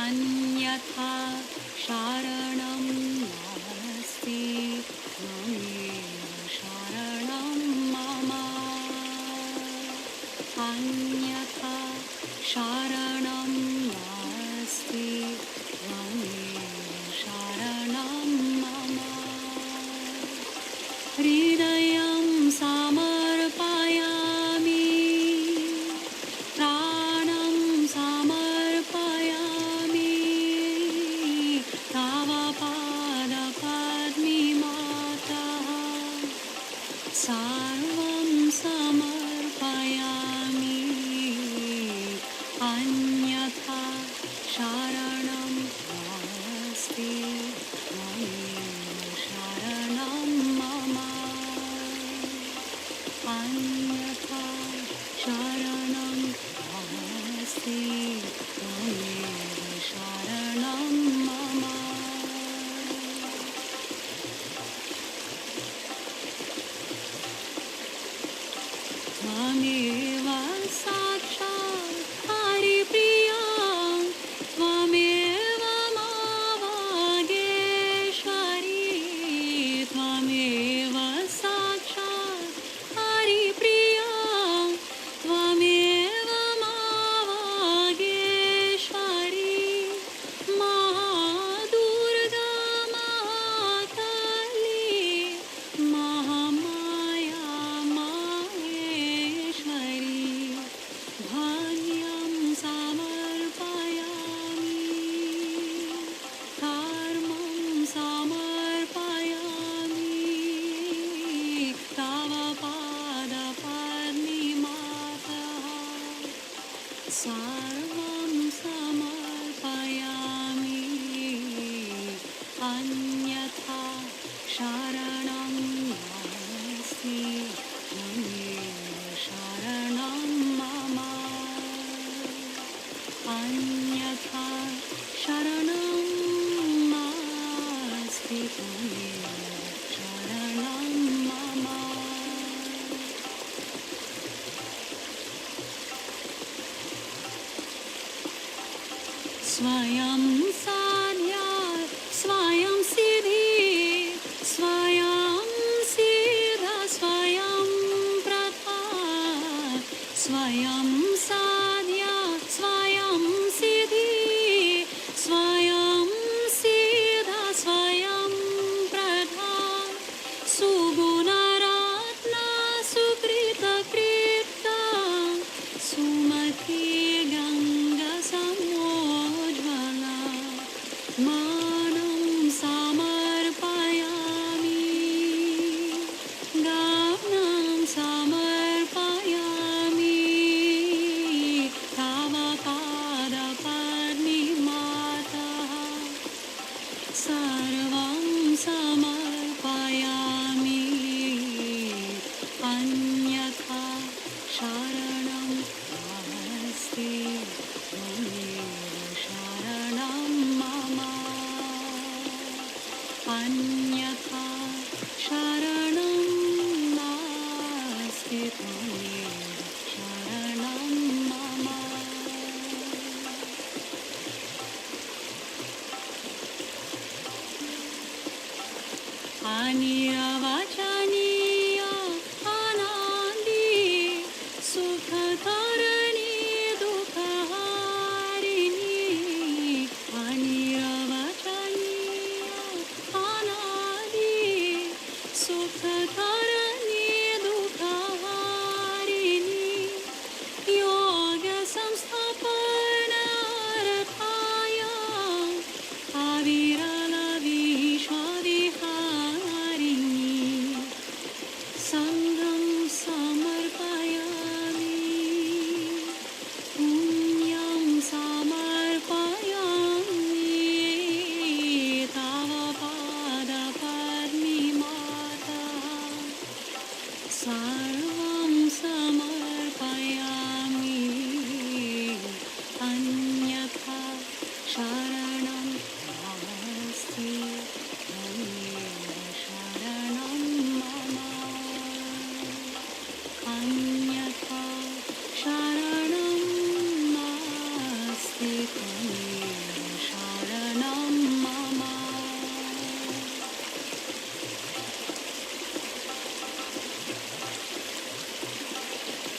अन्यथा शरणं नास्ति त्वमेव शरणं मम अन्यथा शरणं नास्ति त्वमेव शरणं मम हृदयं समर्पयामि प्राणं समर्पयामि तव पादपद्मे मातः सर्वं समर्पयामि अन्यथा शरणं नास्ति त्वमेव शरणं मम अन्यथा शरणं नास्ति त्वमेव शरणं मम त्वमेव साक्षात् हरिप्रिया त्वमेव मावागेश्वरी त्वमेव साक्षात् हरिप्रिया त्वमेव मावागेश्वरी महादुर्गा महाकाली महामाया माहेश्वरी धान्यं समर्पयामि कर्मं समर्पयामि तव पादपद्मे मातः सर्वं समर्पयामि अन्यथा शरणं नास्ति त्वमेव शरणं मम अन्यथा शरणं नास्ति त्वमेव शरणं मम स्वयं साध्या स्वयं सिद्धि स्वयं सिद्धा स्वयं प्रथा स्वयं साध्या स्वयं सिद्धि स्वयं सिद्धा स्वयं प्रथा सुगुणरत्ना सुकृतकृता सुमती गंगा समोज्ज्वला मानं समर्पयामि गानं समर्पयामि तव पादपद्मे मातः सर्वं समर्पयामि अन्यथा शरणं नास्ति त्वमेव शरणं मम अन्यथा शरणं नास्ति त्वमेव शरणं मम अनिर्वचनीय अनादि सुखकरणी दुःखहारिणी अनिर्वचनीय अनादि सुखकरणी दुःखहारिणी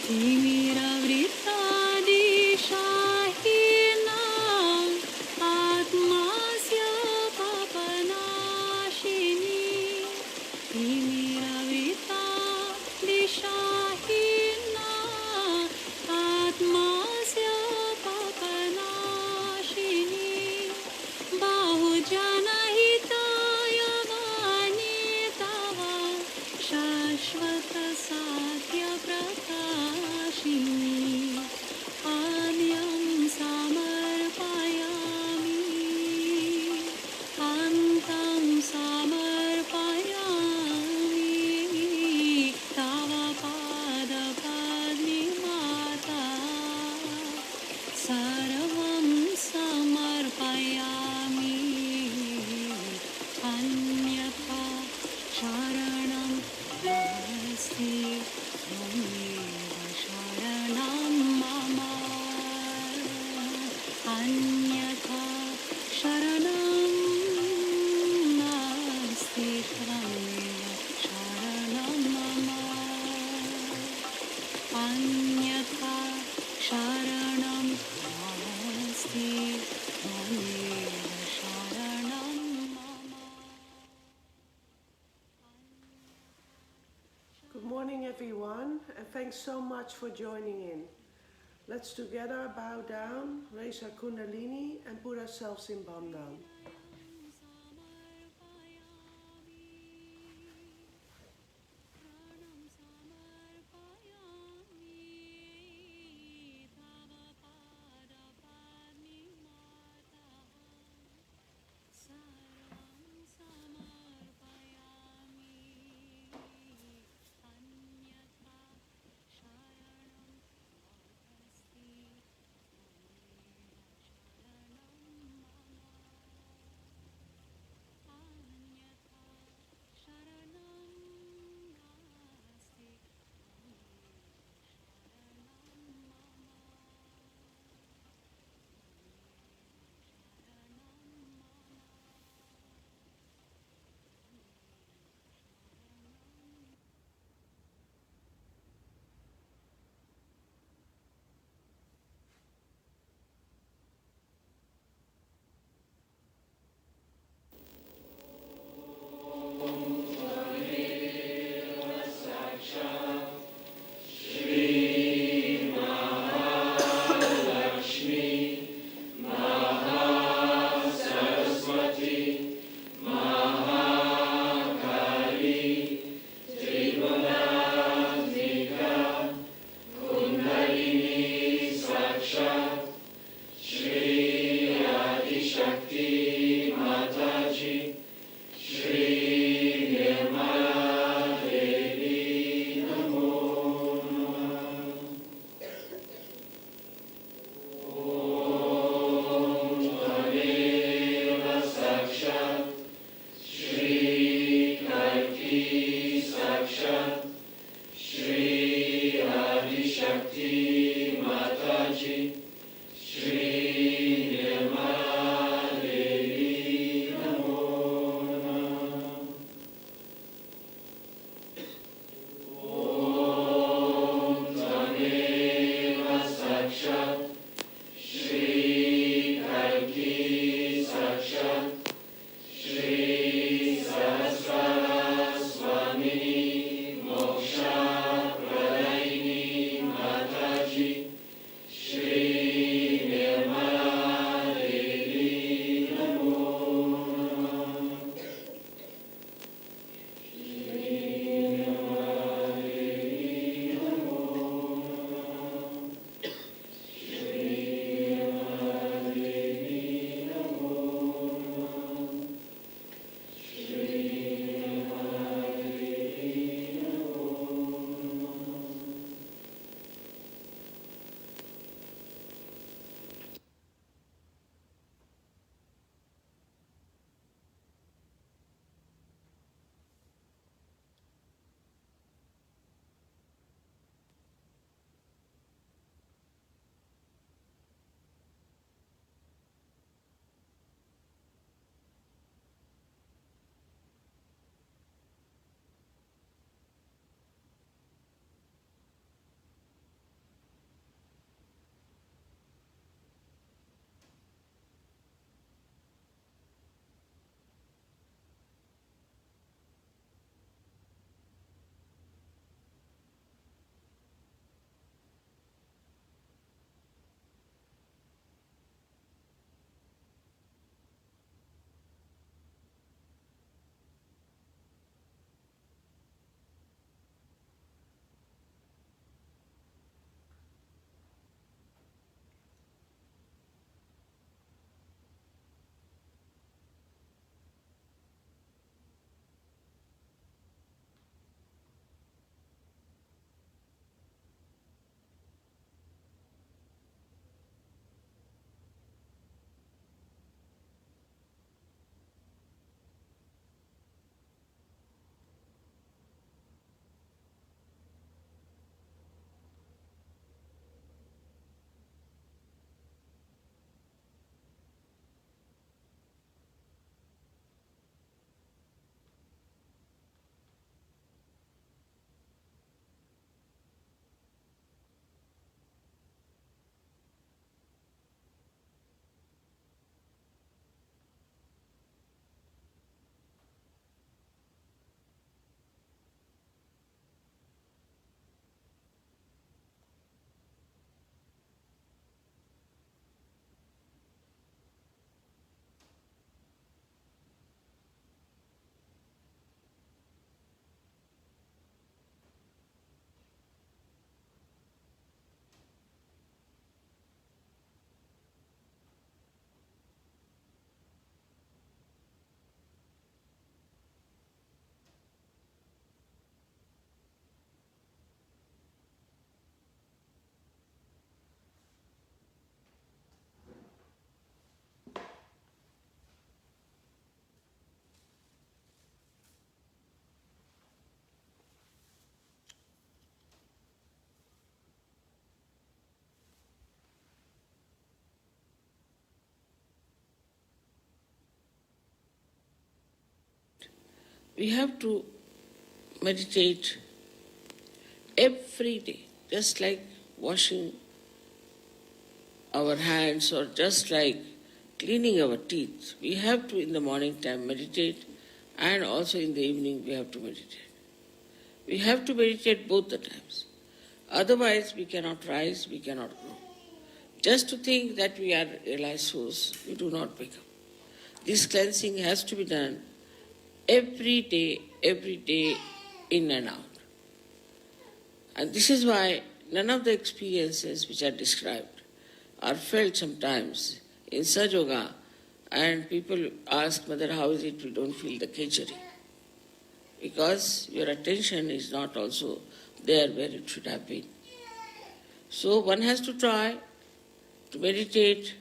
तिमिरवृत्ता दिशाहीना आत्मास्य पापनाशिनी तिमिरवृत्ता दिशाहीना आत्मास्य पापनाशिनी बहुजनहिताय वाणितवा शाश्वत साध्यप्रकाशिनी आद्यं समर्पयामि अन्तं समर्पयामि तव पादपद्मे माता सर्वं समर्पयामि अन्यथा शरणं नास्ति त्वमेव शरणं मम अन्यथा शरणं नास्ति त्वमेव शरणं मम अन्यथा शरणं नास्ति त्वमेव शरणं मम. Good morning, everyone, and thanks so much for joining in. Let's together bow down, raise our Kundalini, and put ourselves in Bandhan. Shri Mataji, Shri Mataji, Namo Om Tadeva Sakshat, Shri Kalki Sakshat, Shri Adi Shakti Mataji, Shri Shri we have to meditate every day, just like washing our hands or just like cleaning our teeth. We have to in the morning time meditate, and also in the evening we have to meditate. We have to meditate both the times. Otherwise we cannot rise, we cannot grow. Just to think that we are realized souls, we do not become. This cleansing has to be done every day, in and out. And this is why none of the experiences which are described are felt sometimes in Sahaja Yoga, and people ask, Mother, how is it we don't feel the kechari? Because your attention is not also there where it should have been. So one has to try to meditate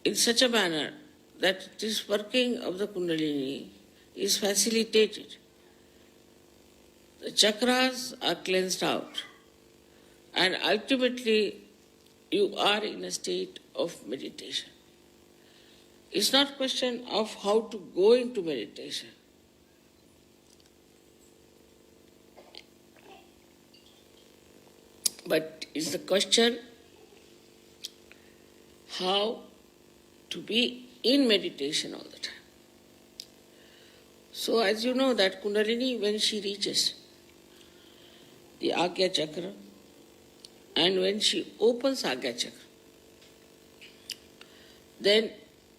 in such a manner that this working of the Kundalini is facilitated. The chakras are cleansed out, and ultimately you are in a state of meditation. It's not a question of how to go into meditation. But it's the question how to be in meditation all the time. So as you know that Kundalini, when she reaches the Agya Chakra, and when she opens Agya Chakra, then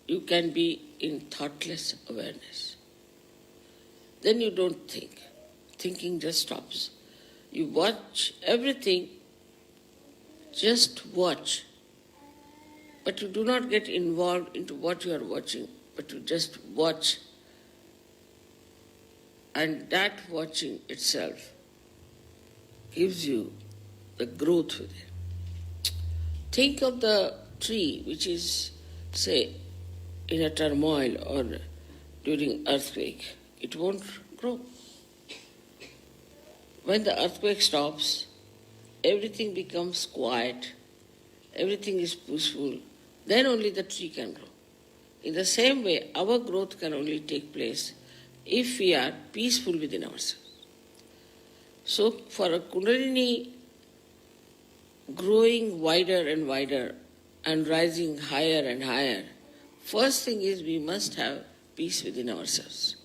you can be in thoughtless awareness. Then you don't think. Thinking just stops. You watch everything, just watch. But you do not get involved into what you are watching, but you just watch. And that watching itself gives you the growth within. Think of the tree which is, say, in a turmoil or during earthquake. It won't grow. When the earthquake stops, everything becomes quiet, everything is peaceful, then only the tree can grow. In the same way, our growth can only take place if we are peaceful within ourselves. So for a Kundalini growing wider and wider and rising higher and higher, first thing is we must have peace within ourselves.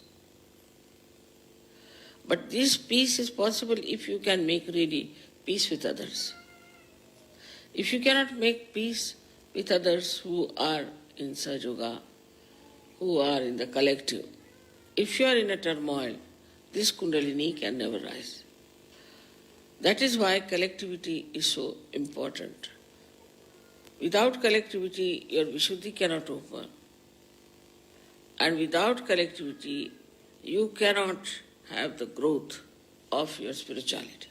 But this peace is possible if you can make really peace with others. If you cannot make peace with others who are in Sahaja Yoga, who are in the collective, if you are in a turmoil, this Kundalini can never rise. That is why collectivity is so important. Without collectivity, your Vishuddhi cannot open. And without collectivity, you cannot have the growth of your spirituality.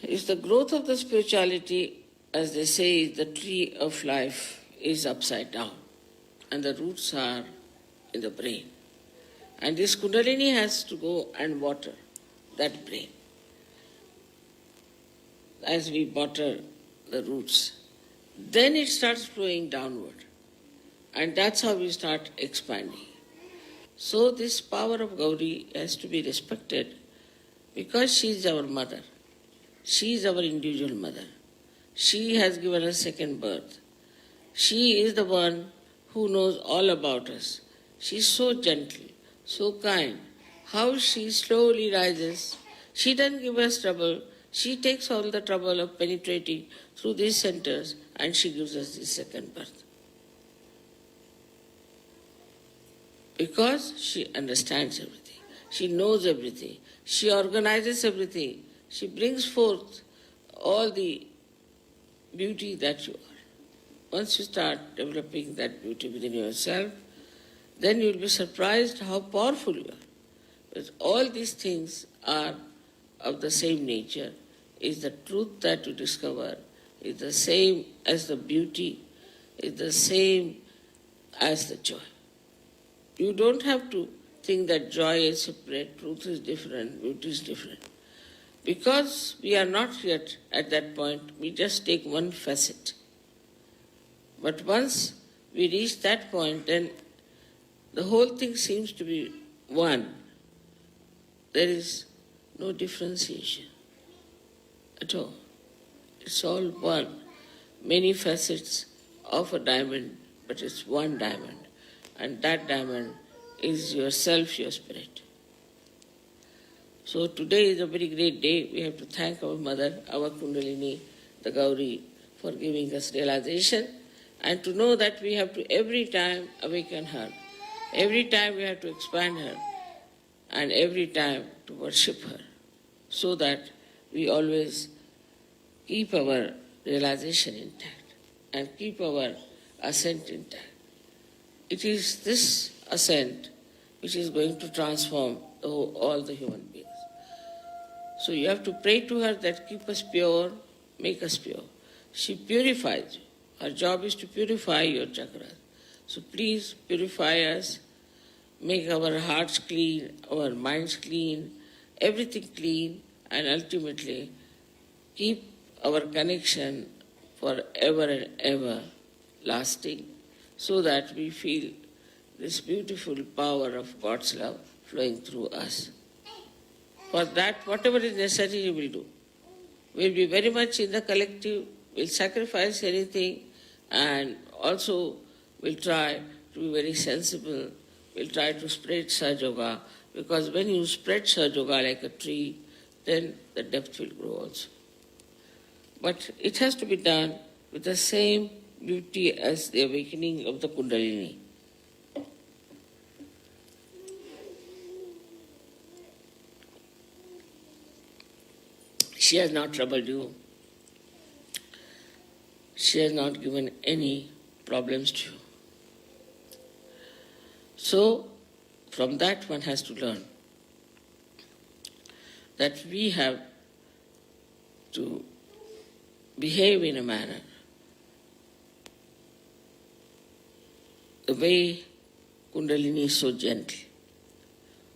It's the growth of the spirituality, as they say, the tree of life is upside down, and the roots are in the brain. And this Kundalini has to go and water that brain. As we water the roots, then it starts flowing downward. And that's how we start expanding. So this power of Gauri has to be respected because she is our mother. She is our individual mother. She has given us second birth. She is the one who knows all about us. She is so gentle, so kind. How she slowly rises. She doesn't give us trouble. She takes all the trouble of penetrating through these centers and she gives us this second birth. Because she understands everything. She knows everything. She organizes everything. She brings forth all the beauty that you are. Once you start developing that beauty within yourself, then you will be surprised how powerful you are. Because all these things are of the same nature. Is the truth that you discover, is the same as the beauty, is the same as the joy. You don't have to think that joy is separate, truth is different, beauty is different. Because we are not yet at that point, we just take one facet. But once we reach that point, then the whole thing seems to be one. There is no differentiation at all. It's all one. Many facets of a diamond, but it's one diamond. And that diamond is yourself, your spirit. So today is a very great day. We have to thank our mother, our Kundalini, the Gauri, for giving us realization, and to know that we have to every time awaken her. Every time we have to expand her, and every time to worship her, so that we always keep our realization intact and keep our ascent intact. It is this ascent which is going to transform all the human beings. So you have to pray to her that keep us pure, make us pure. She purifies you. Her job is to purify your chakras. So please purify us, make our hearts clean, our minds clean, everything clean, and ultimately keep our connection forever and ever lasting, so that we feel this beautiful power of God's love flowing through us. For that, whatever is necessary, we will do. We'll be very much in the collective, we'll sacrifice anything, and also we'll try to be very sensible. We'll try to spread Sahaja, because when you spread Sahaja like a tree, then the depth will grow also. But it has to be done with the same beauty as the awakening of the Kundalini. She has not troubled you. She has not given any problems to you. So, from that one has to learn that we have to behave in a manner, the way Kundalini is so gentle,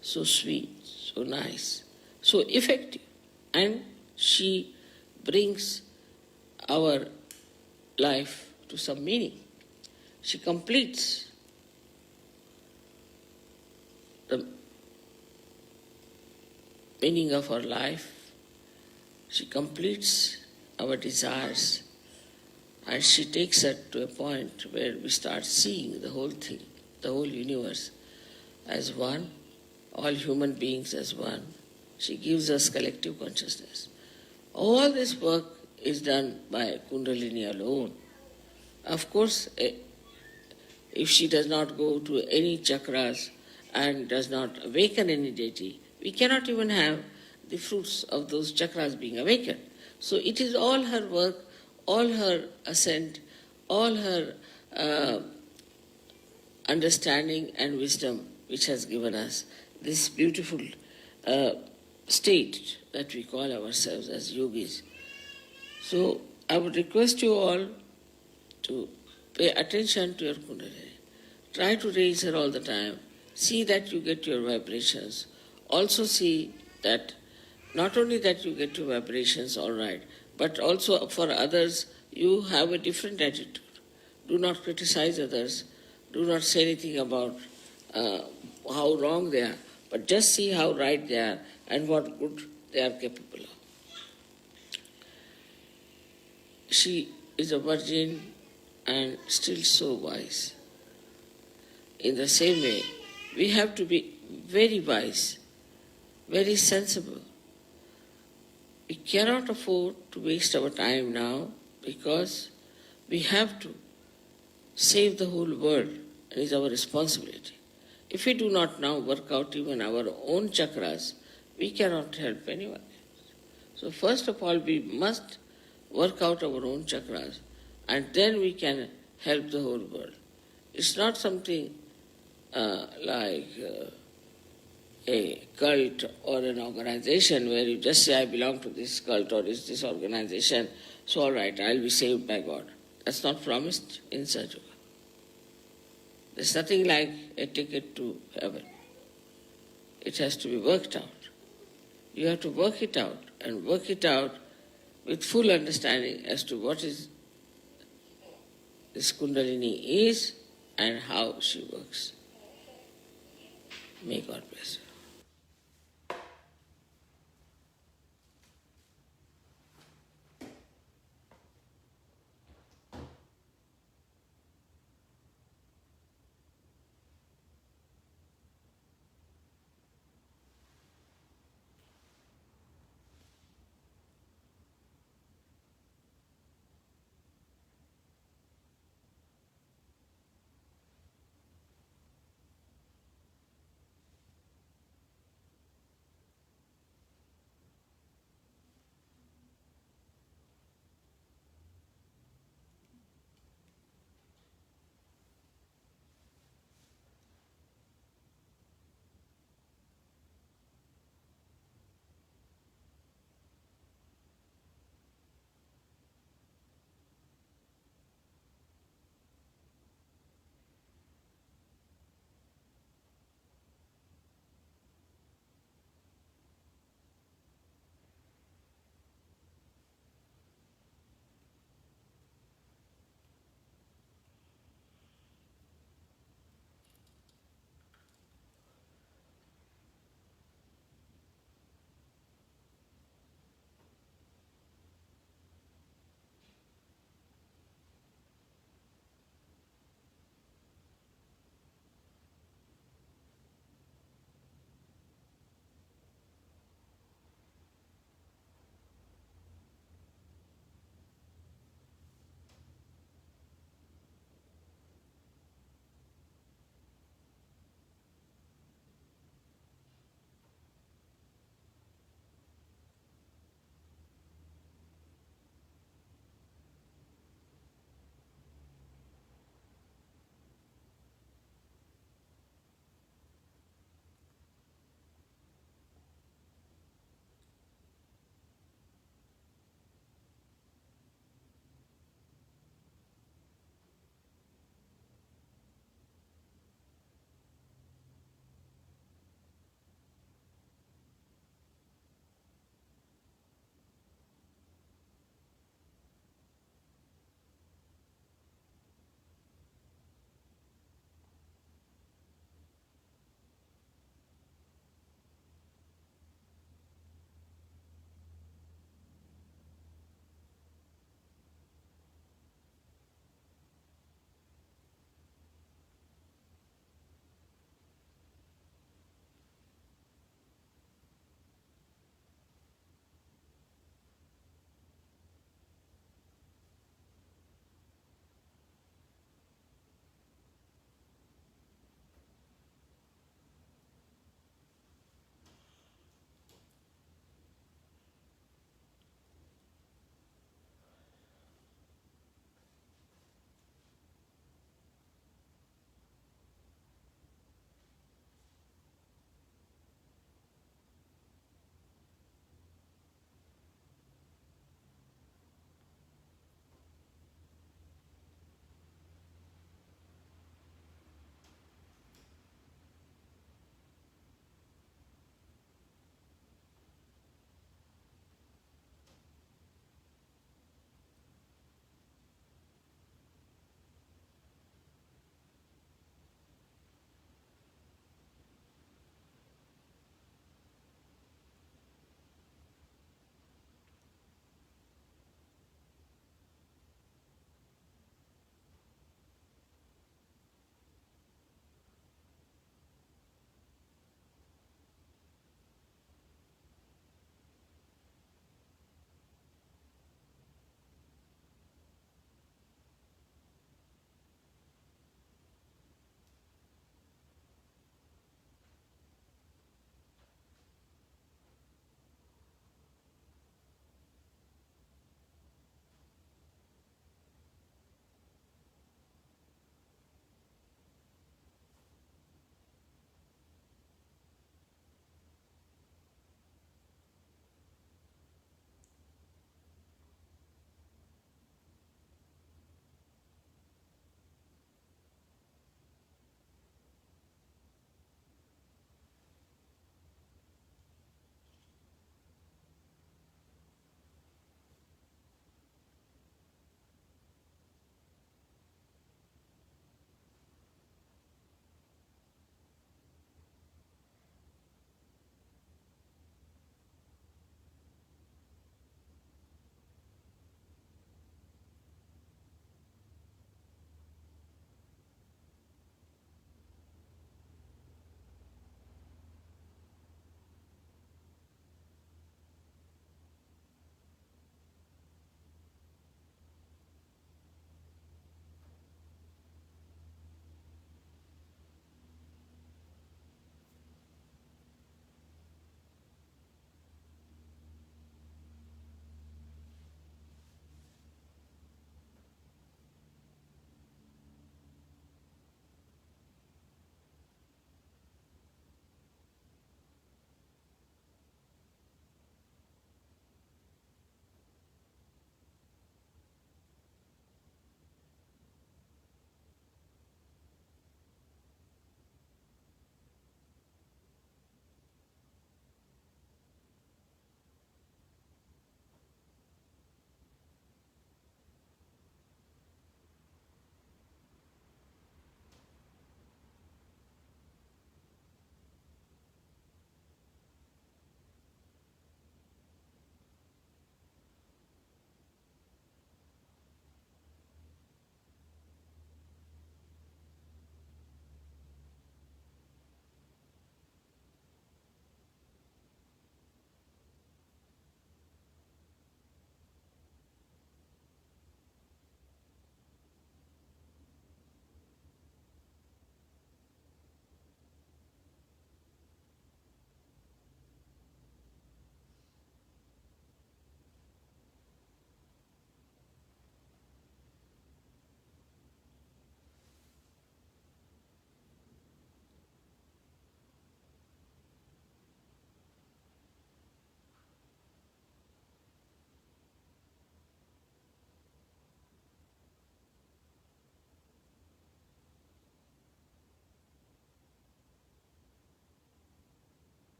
so sweet, so nice, so effective, and she brings our life to some meaning. She completes the meaning of our life. She completes our desires, and she takes us to a point where we start seeing the whole thing, the whole universe as one, all human beings as one. She gives us collective consciousness. All this work is done by Kundalini alone. Of course, if she does not go to any chakras and does not awaken any deity, we cannot even have the fruits of those chakras being awakened. So it is all her work, all her ascent, all her understanding and wisdom which has given us this beautiful state that we call ourselves as yogis. So I would request you all to pay attention to your Kundalini. Try to raise her all the time. See that you get your vibrations. Also see that not only that you get your vibrations all right, but also for others you have a different attitude. Do not criticize others. Do not say anything about how wrong they are, but just see how right they are and what good they are capable of. She is a virgin and still so wise. In the same way, we have to be very wise, very sensible. We cannot afford to waste our time now, because we have to save the whole world. It is our responsibility. If we do not now work out even our own chakras, we cannot help anyone. So first of all, we must work out our own chakras, and then we can help the whole world. It's not something like a cult or an organization where you just say, I belong to this cult or this organization, so all right, I'll be saved by God. That's not promised in Sahaja. There's nothing like a ticket to heaven. It has to be worked out. You have to work it out, and work it out with full understanding as to what is this Kundalini is and how she works. May God bless you.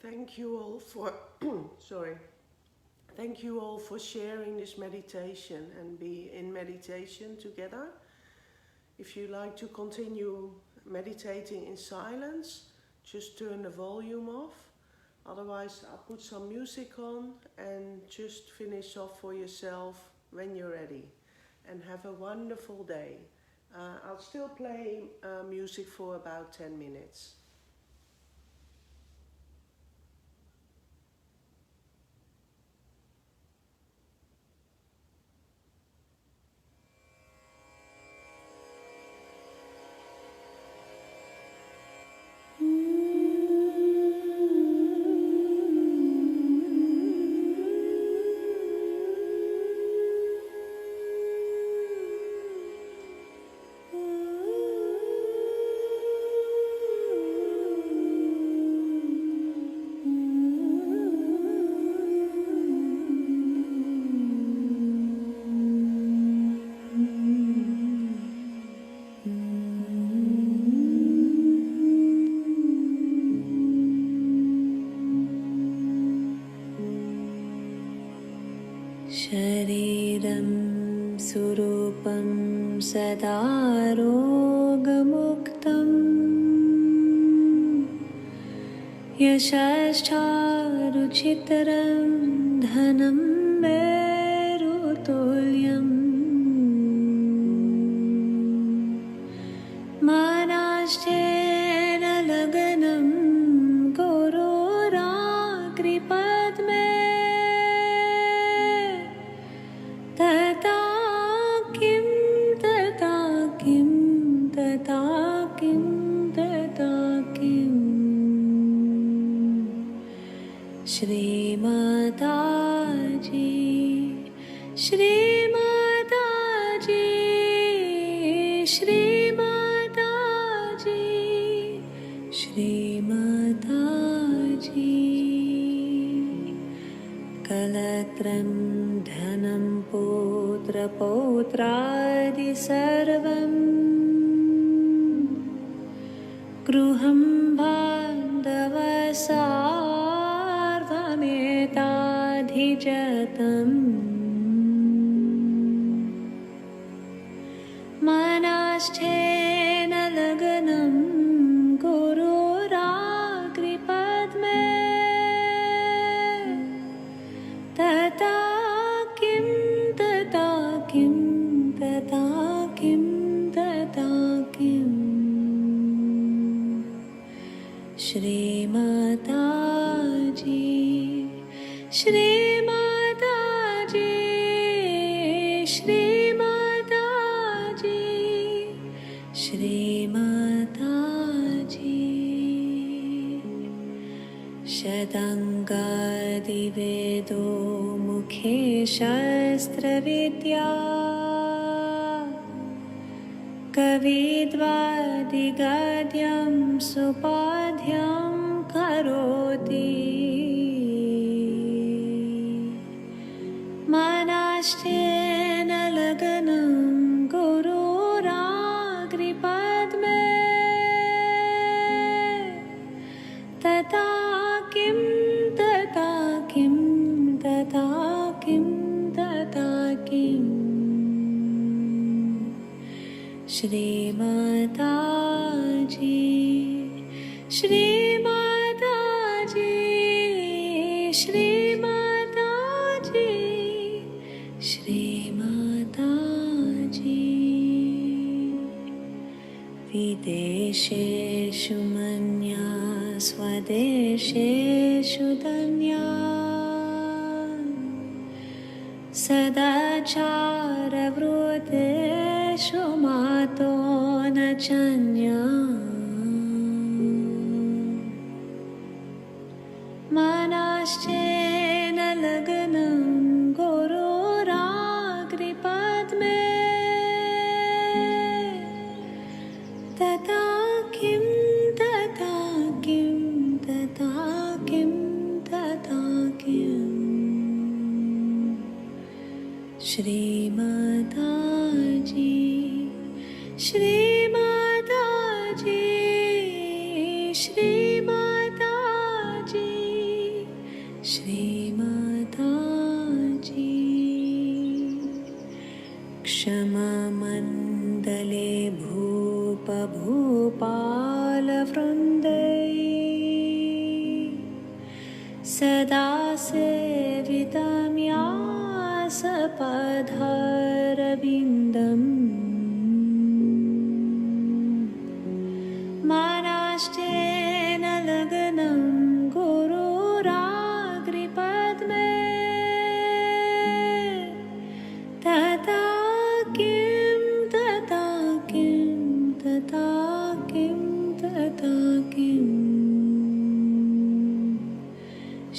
Thank you all for sorry. Thank you all for sharing this meditation and be in meditation together. If you like to continue meditating in silence, just turn the volume off. Otherwise, I'll put some music on and just finish off for yourself when you're ready. And have a wonderful day. I'll still play music for about 10 minutes. शरीरं सुरूपं सदा रोगमुक्तम् यशश्चारुचितरं धनं मेरुतुल्यम् मानाश्चेन लगनं गुरोराकृपद्मे तथा किं तथा किं तथा किं तथा किं श्री माताजी श्री माताजी श्री माताजी श्री माताजी कलत्रं धनं पुत्रपौत्रादि सर्वं गृहं बान्धवसार्वमेताधिजतम् मनाश्चेन लगनं गुरोराकृपद्मे तथा किं तथा किं तथा किं तथा किं श्री माताजी श्री माताजी श्री माताजी श्री माताजी शतङ्गादिवेदो मुखे शस्त्रविद्या कविद्वादिगद्यं सुपाध्यं करोति मनाश्चेन लगनं गुरोराकृपद्मे तथा किं तथा किं तथा किं तथा किं श्री माताजी श्री माताजी श्री माताजी श्री माताजी विदेशेषु मन्या स्वदेशेषु धन्या सदाचारवृत्तेषु मातो न चन्या मनाश्चेन लगनं गुरोराकृपद्मे तथा किं तथा किं तथा किं तथा किं श्री माताजी श्री माताजी श्री माताजी सदा सेवितं यासपधारविन्दम् मानाश्चेन लग्नं गुरुराग्रिपद्मे तथा किं तथा किं तथा किं तथा किम्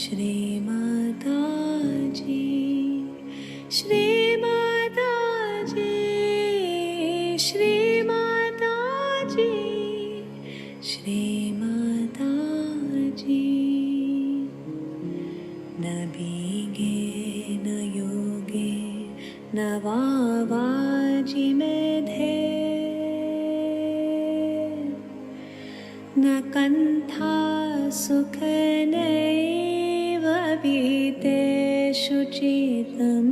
श्री माताजी श्री माताजी श्री माताजी श्री माताजी न भीगे न योगे न वावाजी मेधे न कन्था सुखनैव भीतेषु चितम्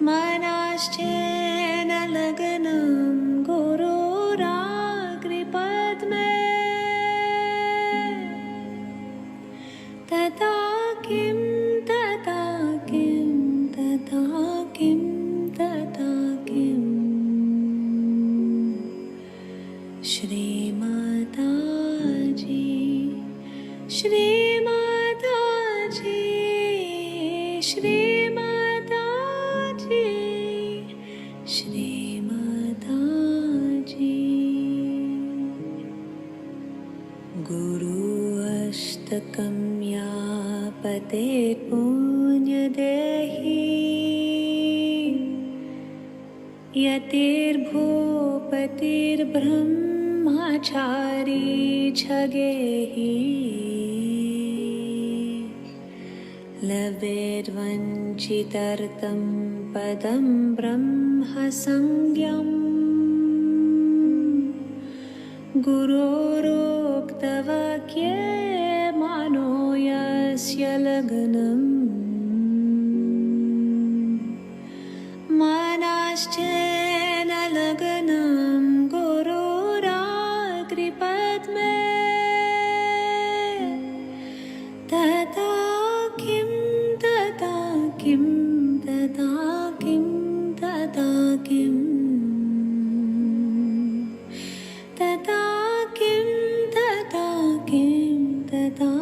मनाश्चेन लग्नं गुरुराग्रिपद्मे तथा किं तथा किं तथा किं तथा किम् श्री माताजी श्री माताजी श्री माताजी श्री माताजी गुरु अष्टकं यापते पुण्यदेहि यतिर्भूपतिर्ब्रह्मचारी छगेहि लभेद्वञ्चितर्तं पदं ब्रह्मसंज्ञम् गुरोरुक्तवाक्ये मानो यस्य लग्नम् मनाश्चेन लग्नं गुरुराग्रिपद्मे तथा किं तथा किं तथा किं तथा किम् तथा किं तथा किं तथा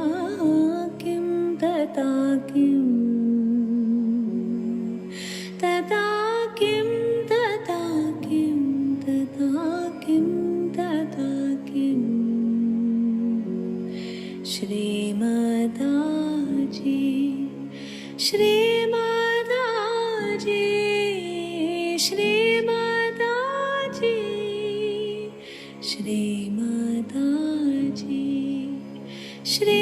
किं तथा किम् तथा किं तथा किं तथा किं तथा किम् श्री माताजी श्री माताजी श्री माताजी श्री माताजी श्री